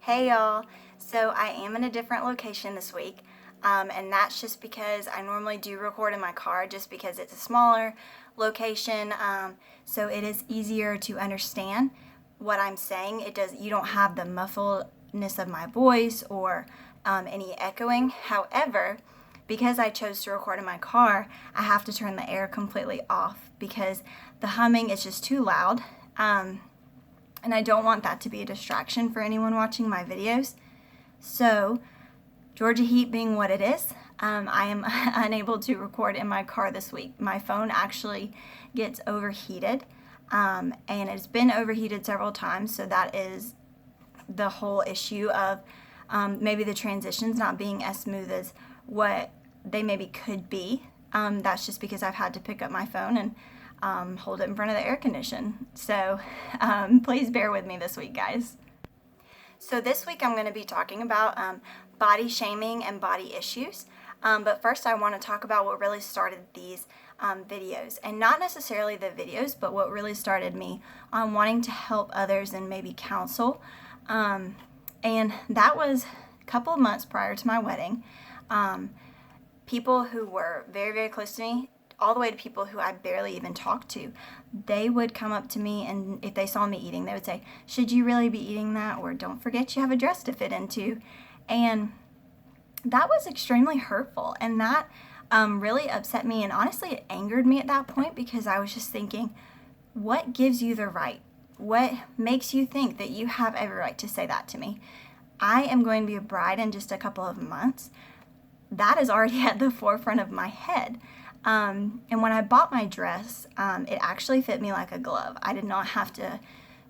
Hey y'all, so I am in a different location this week, and that's just because I normally do record in my car just because it's a smaller location, so it is easier to understand what I'm saying. You don't have the muffledness of my voice or any echoing. However, because I chose to record in my car, I have to turn the air completely off because the humming is just too loud. And I don't want that to be a distraction for anyone watching my videos. So, Georgia heat being what it is, I am unable to record in my car this week. My phone actually gets overheated, and it's been overheated several times, so that is the whole issue of maybe the transitions not being as smooth as what they maybe could be. That's just because I've had to pick up my phone and hold it in front of the air condition. So please bear with me this week, guys. So this week I'm going to be talking about body shaming and body issues. But first I want to talk about what really started these videos. And not necessarily the videos, but what really started me on wanting to help others and maybe counsel. And that was a couple of months prior to my wedding. People who were very, very close to me, all the way to people who I barely even talked to, they would come up to me, and if they saw me eating, they would say, "Should you really be eating that?" Or, "Don't forget you have a dress to fit into." And that was extremely hurtful, and that really upset me, and honestly it angered me at that point because I was just thinking, what gives you the right? What makes you think that you have every right to say that to me? I am going to be a bride in just a couple of months. That is already at the forefront of my head. And when I bought my dress, it actually fit me like a glove. I did not have to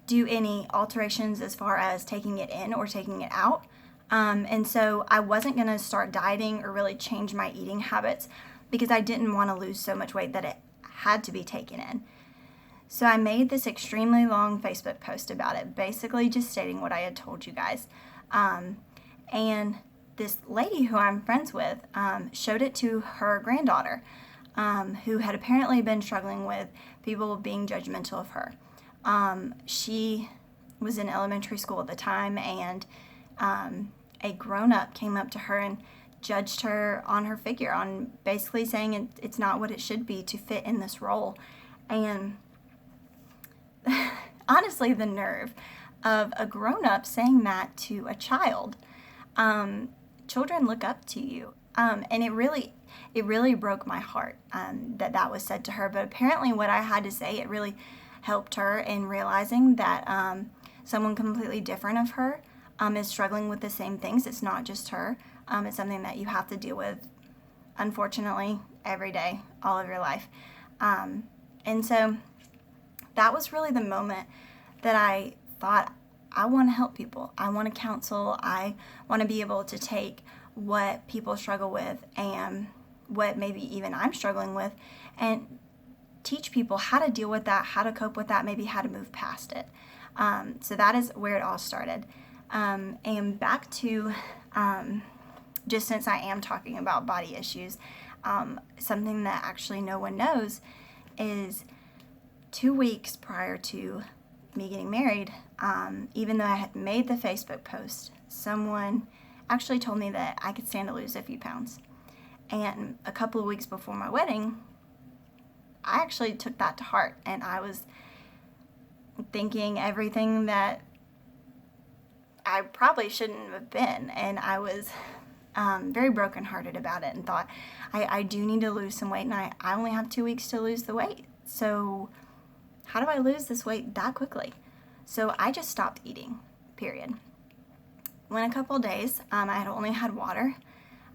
do any alterations as far as taking it in or taking it out. And so I wasn't going to start dieting or really change my eating habits because I didn't want to lose so much weight that it had to be taken in. So I made this extremely long Facebook post about it, basically just stating what I had told you guys. And this lady who I'm friends with showed it to her granddaughter, who had apparently been struggling with people being judgmental of her. She was in elementary school at the time, and a grown-up came up to her and judged her on her figure, on basically saying it's not what it should be to fit in this role. And honestly, the nerve of a grown-up saying that to a child. Children look up to you. And it really broke my heart that was said to her. But apparently what I had to say, it really helped her in realizing that someone completely different of her is struggling with the same things. It's not just her. It's something that you have to deal with, unfortunately, every day, all of your life. And so that was really the moment that I thought, I want to help people. I want to counsel. I want to be able to take what people struggle with and what maybe even I'm struggling with and teach people how to deal with that, how to cope with that, maybe how to move past it. So that is where it all started. And back to, just since I am talking about body issues, something that actually no one knows is 2 weeks prior to me getting married, even though I had made the Facebook post, someone actually told me that I could stand to lose a few pounds. And a couple of weeks before my wedding, I actually took that to heart, and I was thinking everything that I probably shouldn't have been, and I was very brokenhearted about it and thought, I do need to lose some weight, and I only have 2 weeks to lose the weight. So how do I lose this weight that quickly? So I just stopped eating, period. Went a couple days, I had only had water,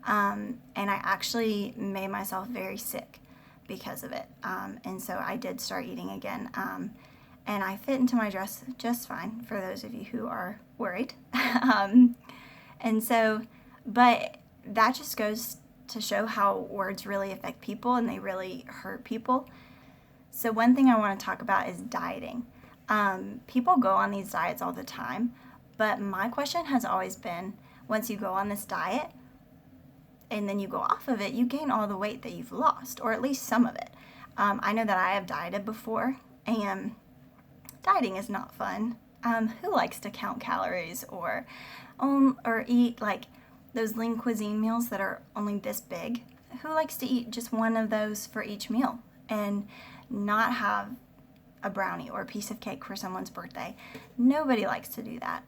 and I actually made myself very sick because of it. And so I did start eating again, and I fit into my dress just fine, for those of you who are worried. And so, but that just goes to show how words really affect people, and they really hurt people. So one thing I want to talk about is dieting. People go on these diets all the time, but my question has always been, once you go on this diet and then you go off of it, you gain all the weight that you've lost, or at least some of it. I know that I have dieted before, and dieting is not fun. Who likes to count calories or eat like those lean cuisine meals that are only this big? Who likes to eat just one of those for each meal and not have a brownie or a piece of cake for someone's birthday? Nobody likes to do that.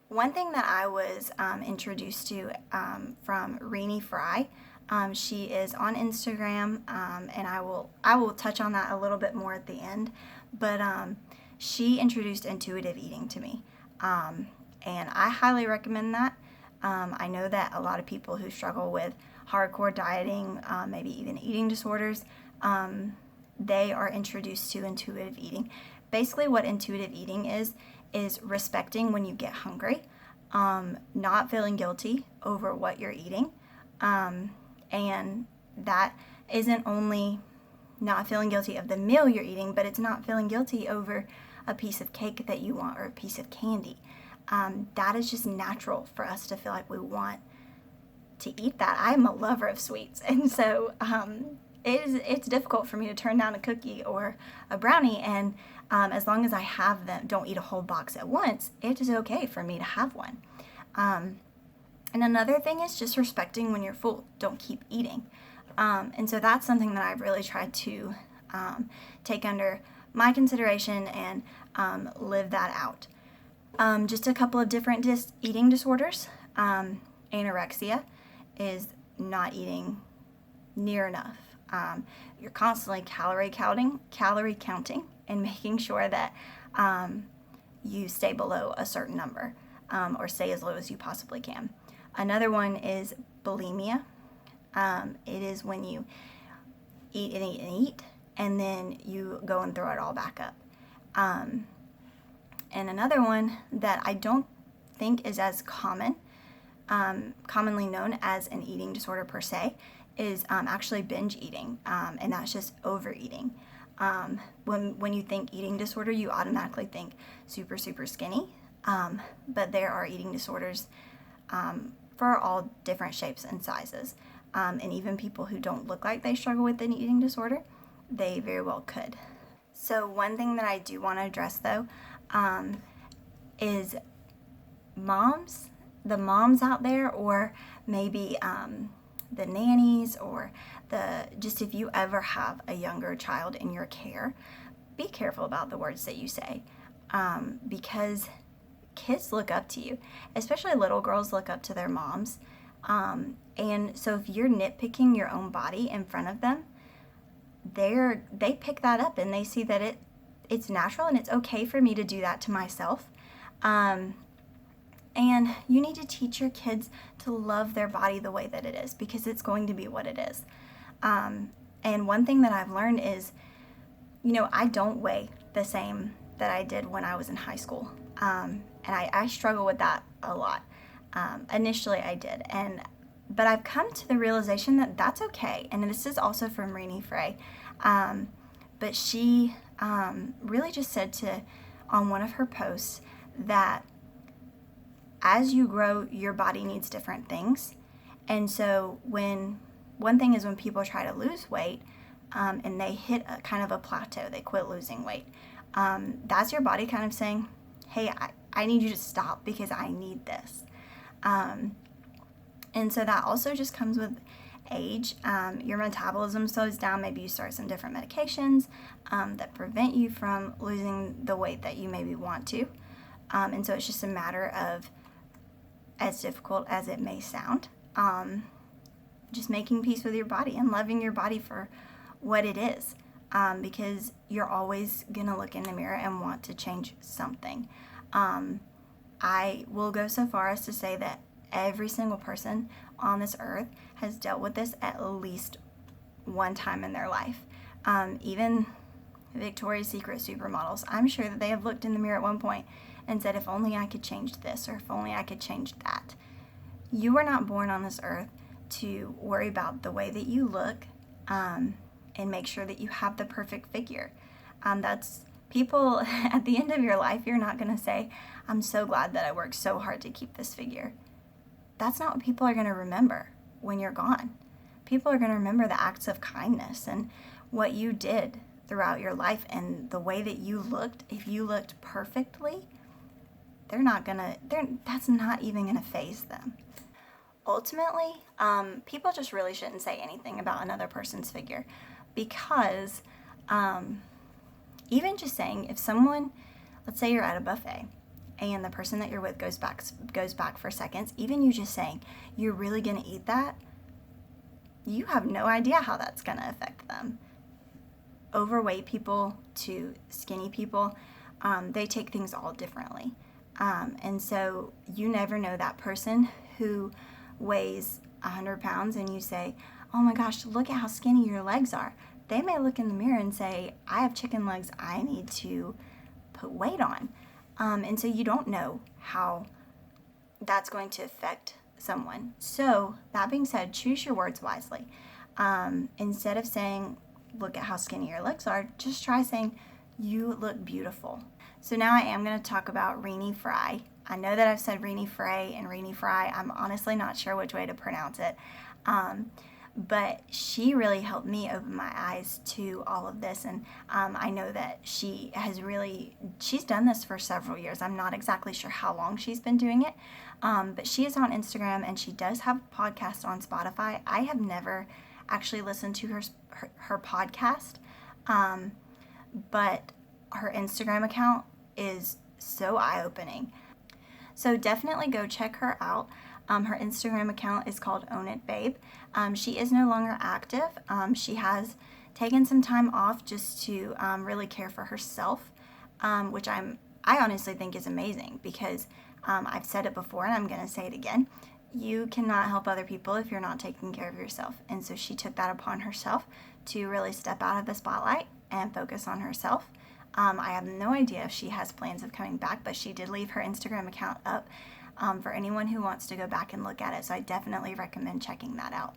One thing that I was introduced to from Renee Fry, she is on Instagram, and I will touch on that a little bit more at the end. But she introduced intuitive eating to me, and I highly recommend that. I know that a lot of people who struggle with hardcore dieting, maybe even eating disorders, they are introduced to intuitive eating. Basically, what intuitive eating is respecting when you get hungry, not feeling guilty over what you're eating, and that isn't only not feeling guilty of the meal you're eating, but it's not feeling guilty over a piece of cake that you want or a piece of candy. That is just natural for us to feel like we want to eat that. I'm a lover of sweets, and so it's difficult for me to turn down a cookie or a brownie, and as long as I have them, don't eat a whole box at once, it is okay for me to have one. And another thing is just respecting when you're full. Don't keep eating. And so that's something that I've really tried to take under my consideration and live that out. Just a couple of different eating disorders. Anorexia is not eating near enough. You're constantly calorie counting, and making sure that you stay below a certain number, or stay as low as you possibly can. Another one is bulimia. It is when you eat and eat and eat, and then you go and throw it all back up. And another one that I don't think is as commonly known as an eating disorder per se, is actually binge eating, and that's just overeating. When you think eating disorder, you automatically think super, super skinny, but there are eating disorders for all different shapes and sizes, and even people who don't look like they struggle with an eating disorder, they very well could. So one thing that I do want to address, though, is the moms out there, or maybe the nannies, or just if you ever have a younger child in your care, be careful about the words that you say, because kids look up to you, especially little girls look up to their moms, and so if you're nitpicking your own body in front of them, they pick that up, and they see that it's natural and it's okay for me to do that to myself. And you need to teach your kids to love their body the way that it is, because it's going to be what it is. And one thing that I've learned is, I don't weigh the same that I did when I was in high school. And I struggle with that a lot. Initially I did. But I've come to the realization that that's okay. And this is also from Renee Frey. But she really just said on one of her posts that as you grow, your body needs different things. And so one thing is when people try to lose weight, and they hit a kind of a plateau, they quit losing weight. That's your body kind of saying, hey, I need you to stop because I need this. And so that also just comes with age. Your metabolism slows down. Maybe you start some different medications that prevent you from losing the weight that you maybe want to. And so it's just a matter of, as difficult as it may sound, just making peace with your body and loving your body for what it is, because you're always going to look in the mirror and want to change something. I will go so far as to say that every single person on this earth has dealt with this at least one time in their life. Even Victoria's Secret supermodels, I'm sure that they have looked in the mirror at one point and said, if only I could change this, or if only I could change that. You were not born on this earth to worry about the way that you look, and make sure that you have the perfect figure. That's people at the end of your life, you're not going to say, I'm so glad that I worked so hard to keep this figure. That's not what people are going to remember when you're gone. People are going to remember the acts of kindness and what you did throughout your life, and the way that you looked. If you looked perfectly, that's not even gonna faze them. Ultimately, people just really shouldn't say anything about another person's figure, because um, even just saying, if someone, let's say you're at a buffet and the person that you're with goes back for seconds, even you just saying you're really going to eat that, you have no idea how that's going to affect them. Overweight people to skinny people, they take things all differently. And so you never know, that person who weighs 100 pounds and you say, oh my gosh, look at how skinny your legs are. They may look in the mirror and say, I have chicken legs, I need to put weight on. And so you don't know how that's going to affect someone. So, that being said, choose your words wisely. Instead of saying, look at how skinny your legs are, just try saying, you look beautiful. So now I am going to talk about Rini Fry. I know that I've said Rini Frey and Rini Fry. I'm honestly not sure which way to pronounce it. But she really helped me open my eyes to all of this. And I know that she's done this for several years. I'm not exactly sure how long she's been doing it. But she is on Instagram and she does have a podcast on Spotify. I have never actually listened to her podcast. But her Instagram account is so eye-opening. So definitely go check her out. Her Instagram account is called Own It Babe. She is no longer active. She has taken some time off just to really care for herself, which I honestly think is amazing, because I've said it before and I'm going to say it again. You cannot help other people if you're not taking care of yourself. And so she took that upon herself to really step out of the spotlight and focus on herself. I have no idea if she has plans of coming back, but she did leave her Instagram account up for anyone who wants to go back and look at it. So I definitely recommend checking that out.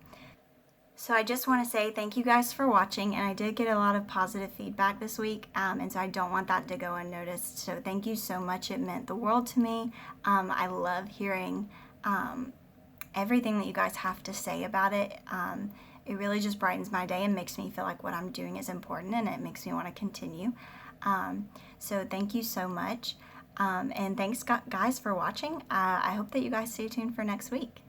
So I just want to say thank you guys for watching, and I did get a lot of positive feedback this week, and so I don't want that to go unnoticed. So thank you so much. It meant the world to me. I love hearing everything that you guys have to say about it. It really just brightens my day and makes me feel like what I'm doing is important, and it makes me want to continue. So thank you so much. And thanks guys for watching. I hope that you guys stay tuned for next week.